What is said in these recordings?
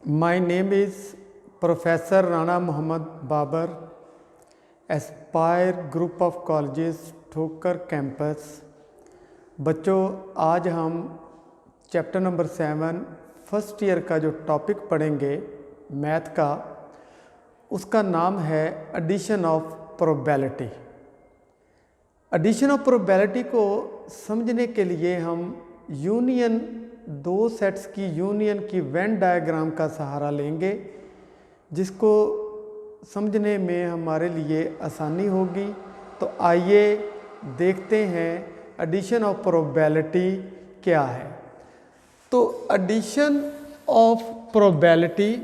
My name is Professor Rana Muhammad Babar, Aspire group of colleges ठोकर campus. बच्चों, आज हम चैप्टर नंबर 7 फर्स्ट ईयर का जो टॉपिक पढ़ेंगे मैथ का, उसका नाम है addition of probability. Addition of probability को समझने के लिए हम यूनियन, दो सेट्स की यूनियन की वेन डायग्राम का सहारा लेंगे, जिसको समझने में हमारे लिए आसानी होगी। तो आइए देखते हैं एडिशन ऑफ प्रोबेबिलिटी क्या है। तो addition of probability,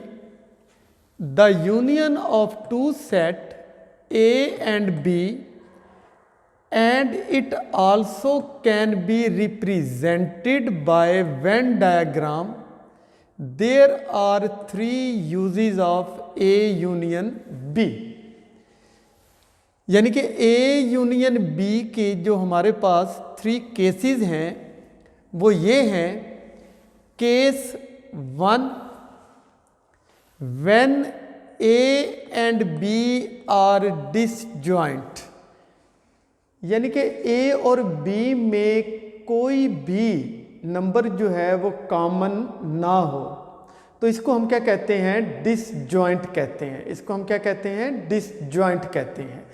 the union of two set A and B, and it also can be represented by Venn diagram. There are three uses of A union B। यानी कि A union B के जो हमारे पास 3 cases हैं वो ये हैं। Case 1, when A and B are disjoint, यानी कि A और B में कोई भी नंबर जो है वो कॉमन ना हो, तो इसको हम क्या कहते हैं? डिसजॉइंट कहते हैं। इसको हम क्या कहते हैं? डिसजॉइंट कहते हैं।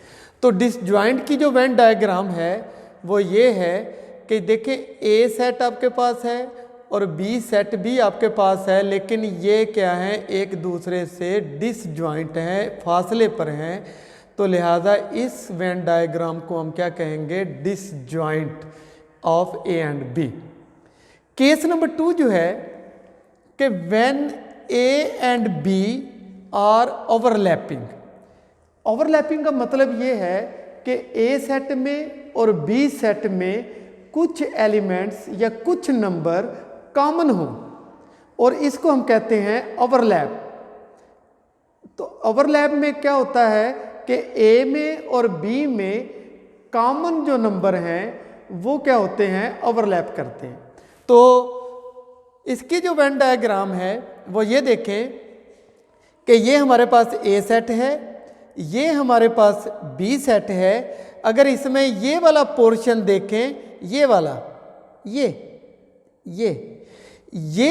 तो डिसजॉइंट की जो वेन डायग्राम है वो ये है कि देखिए A सेट आपके पास है और B सेट भी आपके पास है, लेकिन ये क्या है? एक दूसरे से डिसजॉइंट हैं, फासले पर हैं। तो लिहाजा इस वेन डायग्राम को हम क्या कहेंगे? Disjoint of A and B। Case number 2 जो है कि when A and B are overlapping. Overlapping का मतलब ये है कि A सेट में और B सेट में कुछ एलिमेंट्स या कुछ नंबर कॉमन हो, और इसको हम कहते हैं ओवरलैप। तो ओवरलैप में क्या होता है कि A में और B में कॉमन जो नंबर हैं वो क्या होते हैं? ओवरलैप करते हैं। तो इसकी जो वेन डायग्राम है वो ये देखें कि ये हमारे पास A सेट है, ये हमारे पास B सेट है। अगर इसमें ये वाला पोर्शन देखें, ये वाला, ये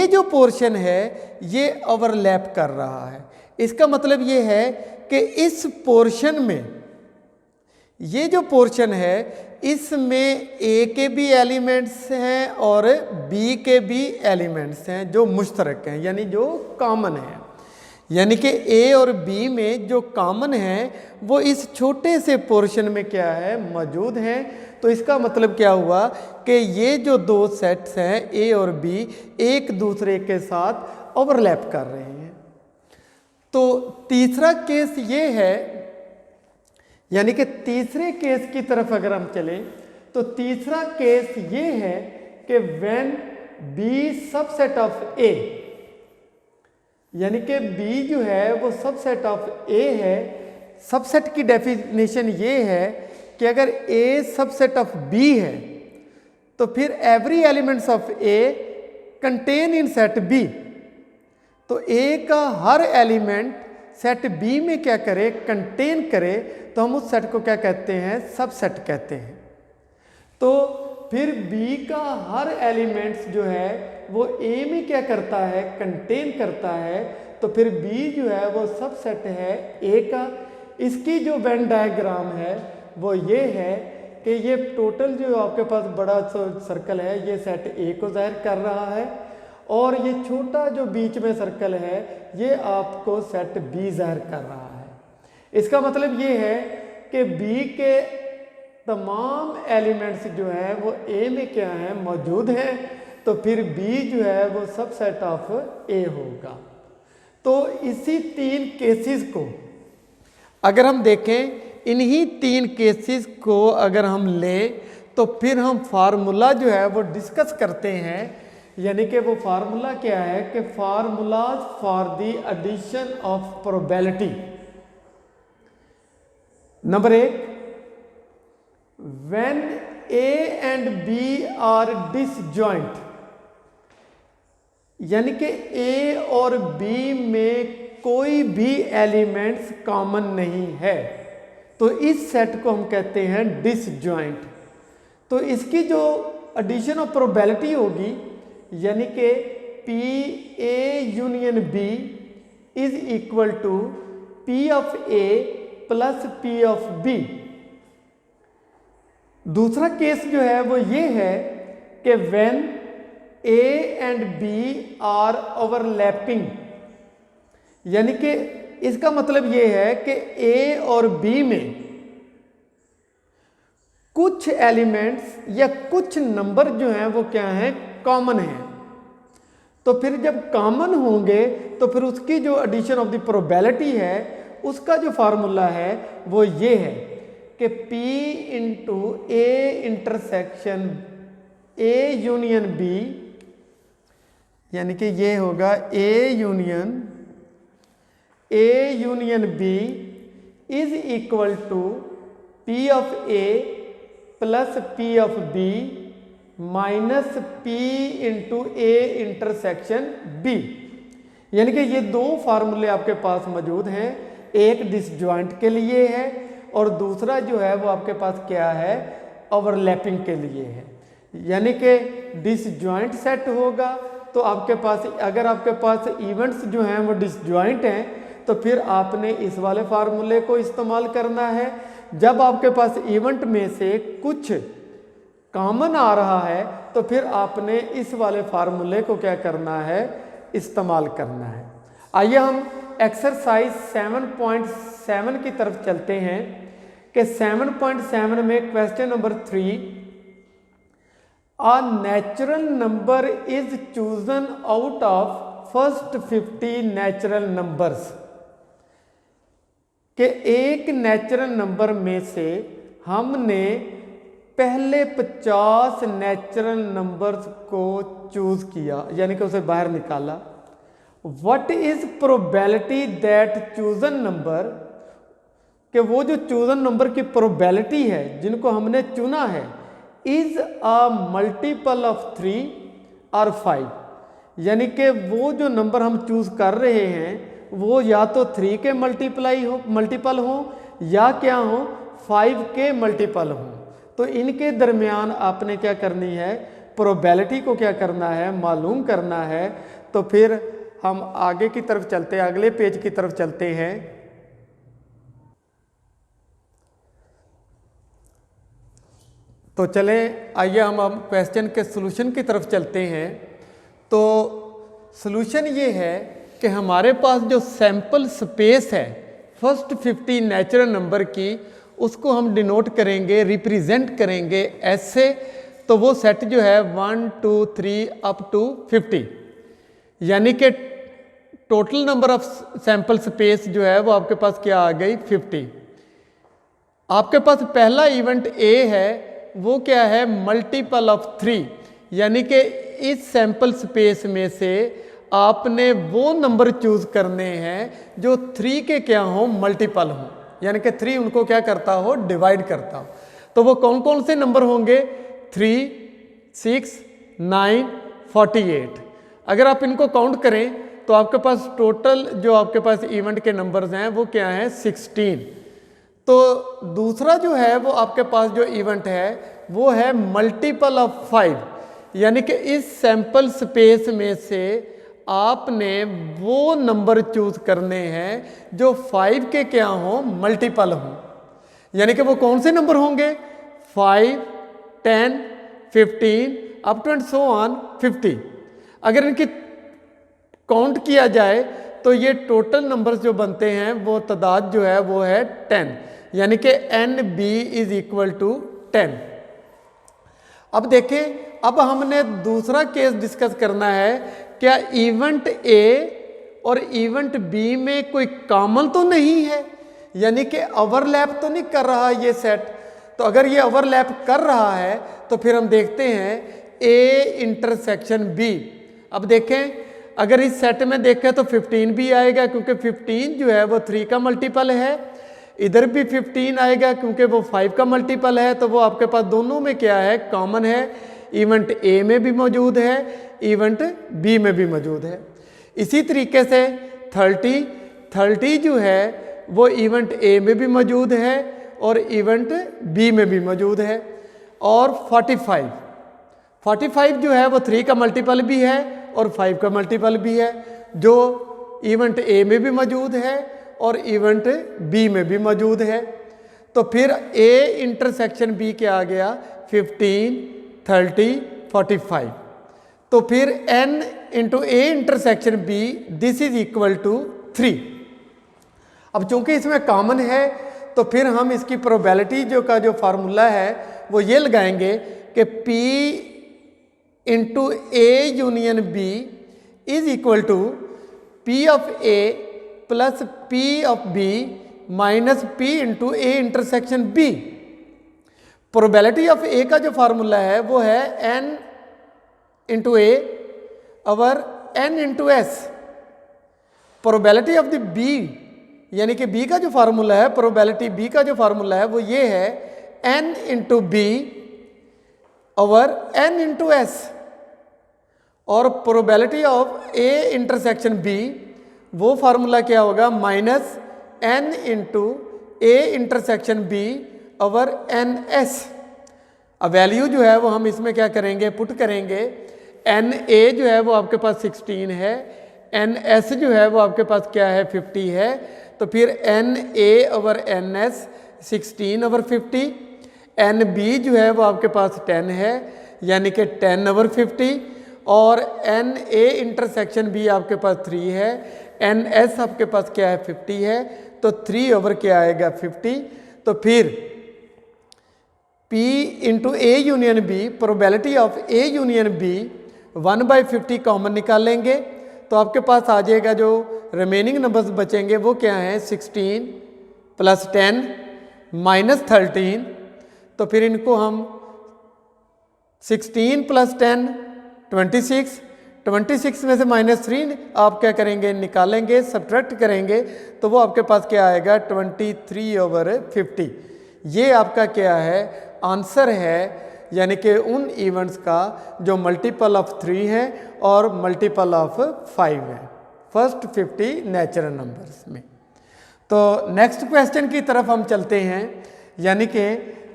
जो पोर्शन है ये ओवरलैप कर रहा है। इसका मतलब ये है कि इस पोर्शन में, ये जो पोर्शन है इसमें A के भी एलिमेंट्स हैं और B के भी एलिमेंट्स हैं जो मुश्तरक हैं, यानी जो कॉमन है। यानी कि A और B में जो कॉमन है वो इस छोटे से पोर्शन में क्या है? मौजूद हैं। तो इसका मतलब क्या हुआ कि ये जो दो सेट्स हैं A और B एक दूसरे के साथ ओवरलैप कर रहे हैं। तो तीसरा केस ये है, यानी कि तीसरे केस की तरफ अगर हम चलें तो तीसरा केस ये है कि when B subset of A, यानी कि B जो है वो सबसेट ऑफ A है। सबसेट की डेफिनेशन ये है कि अगर A सबसेट ऑफ B है तो फिर every elements of A contain in set B। तो A का हर एलिमेंट सेट B में क्या करे? कंटेन करे। तो हम उस सेट को क्या कहते हैं? सबसेट कहते हैं। तो फिर B का हर एलिमेंट्स जो है वो A में क्या करता है? कंटेन करता है। तो फिर B जो है वो सबसेट है A का। इसकी जो वेन डायग्राम है वो ये है कि ये टोटल जो आपके पास बड़ा सर्कल है ये सेट A को जाहिर कर रहा है, और ये छोटा जो बीच में सर्कल है ये आपको सेट B जाहिर कर रहा है। इसका मतलब ये है कि B के तमाम एलिमेंट्स जो है वो A में क्या है? मौजूद हैं। तो फिर B जो है वो सबसेट ऑफ A होगा। तो इसी 3 केसेस को अगर हम देखें, इन्हीं 3 केसेस को अगर हम लें तो फिर हम फार्मूला जो है वो डिस्कस करते हैं। यानी कि वो फार्मूला क्या है कि formulas for the addition of probability. Number 1, when A and B are disjoint, यानी कि ए और बी में कोई भी एलिमेंट्स कॉमन नहीं है, तो इस सेट को हम कहते हैं डिसजॉइंट। तो इसकी जो एडिशन ऑफ प्रोबेबिलिटी होगी, यानी कि P A union B is equal to P of A plus P of B. दूसरा केस जो है वो ये है कि when A and B are overlapping, यानी कि इसका मतलब ये है कि ए और बी में कुछ एलिमेंट्स या कुछ नंबर जो हैं वो क्या हैं, कॉमन हैं। तो फिर जब कॉमन होंगे तो फिर उसकी जो एडिशन ऑफ द प्रोबेबिलिटी है उसका जो फार्मूला है वो ये है कि P into A intersection A union B, यानी कि ये होगा A union B is equal to P of A plus P of B minus P into A intersection B. यानी कि ये दो फार्मूले आपके पास मौजूद हैं, एक डिसजॉइंट के लिए है और दूसरा जो है वो आपके पास क्या है, ओवरलैपिंग के लिए है। यानी कि डिसजॉइंट सेट होगा तो आपके पास, अगर आपके पास इवेंट्स जो हैं वो डिसजॉइंट हैं तो फिर आपने इस वाले फार्मूले को इस्तेमाल करना है। जब आपके पास इवेंट में से कुछ कॉमन आ रहा है तो फिर आपने इस वाले फार्मूले को क्या करना है, इस्तेमाल करना है। आइए हम एक्सरसाइज 7.7 की तरफ चलते हैं कि 7.7 में question number 3, a natural number is chosen out of first 50 natural numbers, कि एक नेचुरल नंबर में से हमने पहले 50 नेचुरल नंबर्स को चूज किया, यानी कि उसे बाहर निकाला। What is probability that chosen number, कि वो जो चूजन नंबर की प्रोबेबिलिटी है जिनको हमने चुना है, इज अ मल्टीपल ऑफ 3 और 5, यानी कि वो जो नंबर हम चूज कर रहे हैं वो या तो 3 के मल्टीपल हो या क्या हो, 5 के मल्टीपल हो। तो इनके दरमियान आपने क्या करनी है, प्रोबेबिलिटी को क्या करना है, मालूम करना है। तो फिर हम आगे की तरफ चलते हैं, अगले पेज की तरफ चलते हैं। तो चले आइए हम अब क्वेश्चन के सॉल्यूशन की तरफ चलते हैं। तो सॉल्यूशन ये है कि हमारे पास जो सैंपल स्पेस है फर्स्ट 50 नेचुरल नंबर की, उसको हम डिनोट करेंगे, रिप्रेजेंट करेंगे ऐसे। तो वो सेट जो है 1 2 3 अप टू 50, यानी कि total number of sample space जो है वो आपके पास क्या आ गई, 50। आपके पास पहला इवेंट ए है, वो क्या है, मल्टीपल ऑफ 3, यानी कि इस सैंपल स्पेस में से आपने वो नंबर चूज करने हैं जो 3 के क्या हो, मल्टीपल हो, यानी कि 3 उनको क्या करता हो, डिवाइड करता हो। तो वो कौन कौन से नंबर होंगे, 3 6 9 48। अगर आप इनको काउंट करें तो आपके पास टोटल जो आपके पास इवेंट के नंबर्स हैं वो क्या हैं, 16। तो दूसरा जो है वो आपके पास जो इवेंट है वो है मल्टीपल ऑफ 5, यानी कि इस सैंपल स्पेस में से आपने वो नंबर चूज करने हैं जो 5 के क्या हो, मल्टीपल हो। यानी कि वो कौन से नंबर होंगे, 5 10 15 up to and so on 50। अगर इनकी काउंट किया जाए तो ये टोटल नंबर्स जो बनते हैं वो तादाद जो है वो है 10, यानी कि NB इज इक्वल टू 10। अब देखें, अब हमने दूसरा केस डिस्कस करना है, क्या इवेंट ए और इवेंट बी में कोई कॉमन तो नहीं है, यानी कि ओवरलैप तो नहीं कर रहा ये सेट। तो अगर ये ओवरलैप कर रहा है तो फिर हम देखते हैं ए इंटरसेक्शन बी। अब देखें, अगर इस सेट में देखें तो 15 भी आएगा क्योंकि 15 जो है वो 3 का मल्टीपल है, इधर भी 15 आएगा क्योंकि वो 5 का मल्टीपल है। तो वो आपके पास दोनों में क्या है, कॉमन है। इवेंट ए में भी मौजूद है, इवेंट बी में भी मौजूद है। इसी तरीके से 30 जो है वो इवेंट ए में भी मौजूद है और इवेंट बी में भी मौजूद है। और 45 जो है वो 3 का मल्टीपल भी है और 5 का मल्टीपल भी है, जो इवेंट ए में भी मौजूद है और इवेंट बी में भी मौजूद है। तो फिर ए इंटरसेक्शन बी क्या आ गया, 15, 30, 45। तो फिर n into A intersection B this is equal to 3। अब चूंकि इसमें कॉमन है तो फिर हम इसकी प्रोबेबिलिटी जो फार्मूला है वो ये लगाएंगे कि P into A union B is equal to P of A plus P of B minus P into A intersection B. Probability of A का जो फार्मूला है वो है n into A over n into S. Probability of the B यानी कि B का जो formula है, प्रोबेबिलिटी बी का जो फार्मूला है वो ये है n into B over n into S. और probability of A intersection B वो फार्मूला क्या होगा, minus n into A intersection B over N S. अब वैल्यू जो है वो हम इसमें क्या करेंगे, पुट करेंगे। एन ए जो है वो आपके पास 16 है, एन एस जो है वो आपके पास क्या है, 50 है। तो फिर n A over N S 16 over 50। N B जो है वो आपके पास 10 है, यानी कि 10 ओवर 50। और एन ए इंटरसेक्शन बी आपके पास 3 है, एन एस आपके पास क्या है, 50 है। तो 3 ओवर क्या आएगा, 50। तो फिर P into A union B, probability of A union B 1/50 common निकालेंगे तो आपके पास आ जाएगा, जो रिमेनिंग नंबर्स बचेंगे वो क्या हैं, 16 प्लस 10 माइनस 13। तो फिर इनको हम 16 प्लस 10 26 में से माइनस 3 आप क्या करेंगे, निकालेंगे, सब्ट्रैक्ट करेंगे तो वो आपके पास क्या आएगा, 23 ओवर 50। ये आपका क्या है, आंसर है, यानी कि उन इवेंट्स का जो मल्टीपल ऑफ 3 है और मल्टीपल ऑफ 5 है फर्स्ट 50 नेचुरल नंबर्स में। तो नेक्स्ट क्वेश्चन की तरफ हम चलते हैं, यानी कि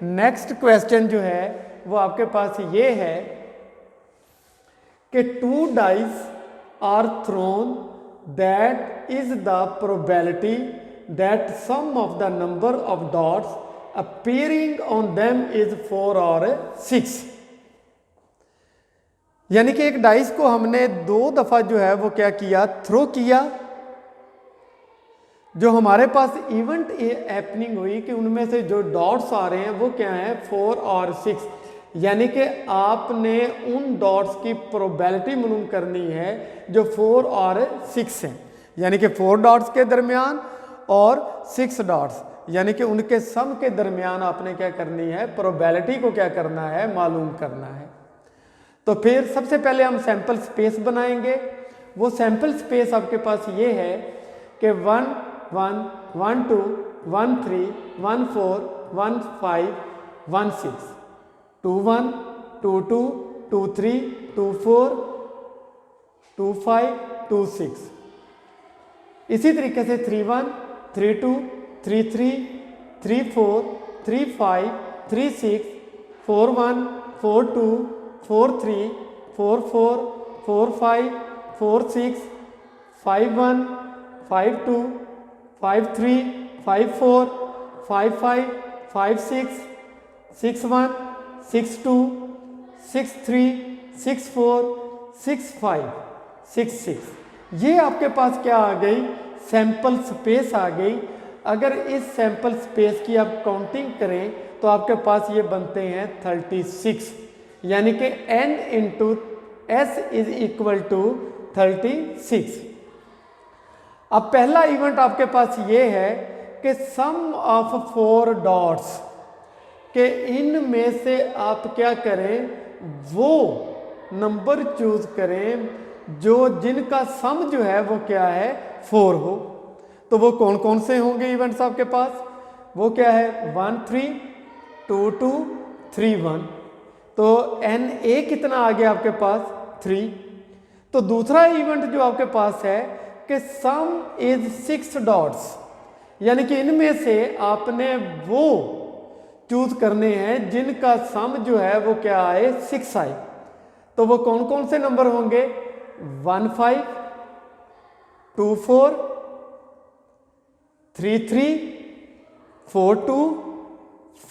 नेक्स्ट क्वेश्चन जो है वो आपके पास ये है कि 2 dice are thrown that is the probability that sum of the number of dots appearing on them is 4 और 6। यानी कि एक डाइस को हमने 2 दफा जो है वो क्या किया, थ्रो किया। जो हमारे पास इवेंट हैपनिंग हुई कि उनमें से जो डॉट्स आ रहे हैं वो क्या है, 4 और 6। यानी कि आपने उन डॉट्स की प्रोबेबिलिटी मालूम करनी है जो 4 और 6 हैं, यानी कि 4 डॉट्स के दरमियान और 6 डॉट्स, यानी कि उनके सम के दरमियान आपने क्या करनी है, प्रोबेबिलिटी को क्या करना है, मालूम करना है। तो फिर सबसे पहले हम सैंपल स्पेस बनाएंगे। वो सैंपल स्पेस आपके पास ये है कि 1 1 1 2 1 3 1 4 1 5 1 6 2 1 2 2 2 3 2 4 2 5 2 6। इसी तरीके से 3 1 3 2 3 3 3 4 3 5 3 6 4 1 4 2 4 3 4 4 4 5 4 6 5 1 5 2 5 3 5 4 5 5 5 6 6 1 6 2 6 3 6 4 6 5 6 6। ये आपके पास क्या आ गई, सैंपल स्पेस आ गई। अगर इस सैंपल स्पेस की आप काउंटिंग करें तो आपके पास ये बनते हैं 36, यानी कि n into S is equal to 36। अब पहला इवेंट आपके पास ये है कि सम ऑफ 4 डॉट्स के इनमें से आप क्या करें, वो नंबर चूज करें जो जिनका सम जो है वो क्या है, 4 हो। तो वो कौन कौन से होंगे इवेंट्स आपके पास, वो क्या है, 1 3 2 2 3 1। तो एन ए कितना आ गया आपके पास 3। तो दूसरा इवेंट जो आपके पास है कि सम इज 6 डॉट्स, यानी कि इनमें से आपने वो चूज करने हैं जिनका सम जो है वो क्या आए 6 आए। तो वो कौन कौन से नंबर होंगे 1 5 2 4 3 3 4 2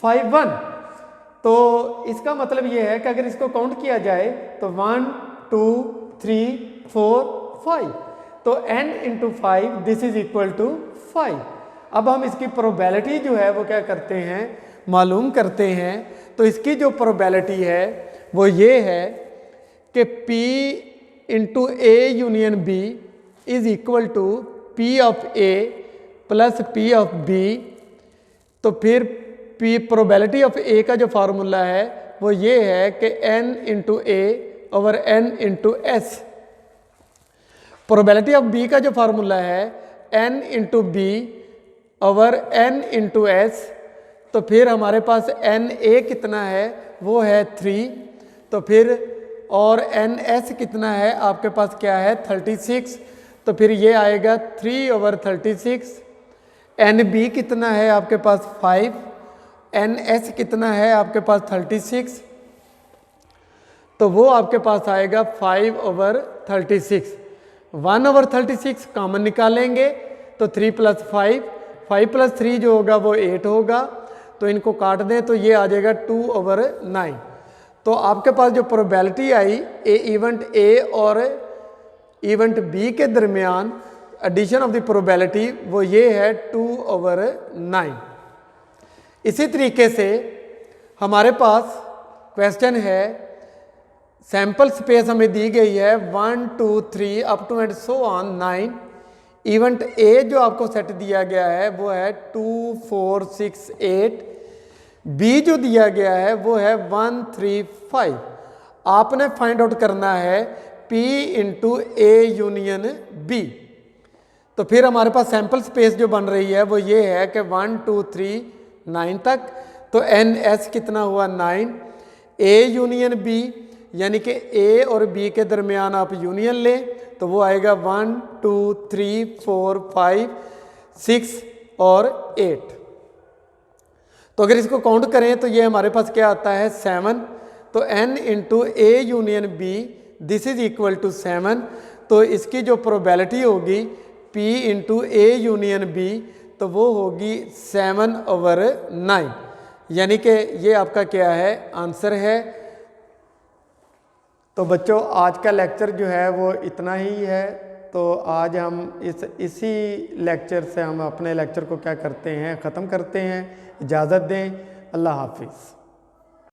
5 1। तो इसका मतलब ये है कि अगर इसको काउंट किया जाए तो 1 2 3 4 5, तो n into 5 this is equal to 5। अब हम इसकी प्रोबेबिलिटी जो है वो क्या करते हैं मालूम करते हैं। तो इसकी जो प्रोबेबिलिटी है वो ये है कि P into A union B is equal to P of A plus P of B। तो फिर P प्रोबेबिलिटी ऑफ A का जो फार्मूला है वो ये है कि n into A over n into S. Probability of B का जो फार्मूला है n into B over n into S. तो फिर हमारे पास एन ए कितना है वो है 3। तो फिर और एन एस कितना है आपके पास क्या है 36। तो फिर ये आएगा 3 ओवर 36। एन बी कितना है आपके पास 5। एन एस कितना है आपके पास 36। तो वो आपके पास आएगा 5 ओवर 36। 1 ओवर 36 कॉमन निकालेंगे तो 3 प्लस 5, 5 प्लस 3 जो होगा वो 8 होगा। तो इनको काट दें तो ये आ जाएगा 2 ओवर 9। तो आपके पास जो प्रोबेबिलिटी आई इवेंट ए और इवेंट बी के दरमियान एडिशन ऑफ द प्रोबेबिलिटी वो ये है 2 ओवर 9। इसी तरीके से हमारे पास क्वेश्चन है सैंपल स्पेस हमें दी गई है 1 2 3 up to and so on 9। Event A जो आपको सेट दिया गया है वो है 2 4 6 8। बी जो दिया गया है वो है 1 3 5। आपने फाइंड आउट करना है P into A union B. तो फिर हमारे पास सैंपल स्पेस जो बन रही है वो ये है कि 1 2 3 9 तक। तो एन एस कितना हुआ 9। ए यूनियन बी यानी कि ए और बी के दरमियान आप यूनियन लें तो वो आएगा 1 2 3 4 5 6 और 8। तो अगर इसको काउंट करें तो ये हमारे पास क्या आता है 7। तो n into A union B this is equal to 7। तो इसकी जो प्रोबेबिलिटी होगी P into A union B तो वो होगी 7 ओवर 9। यानी कि ये आपका क्या है आंसर है। तो बच्चों आज का लेक्चर जो है वो इतना ही है। तो आज हम इसी लेक्चर से हम अपने लेक्चर को क्या करते हैं ख़त्म करते हैं। इजाज़त दें। अल्लाह हाफिज़।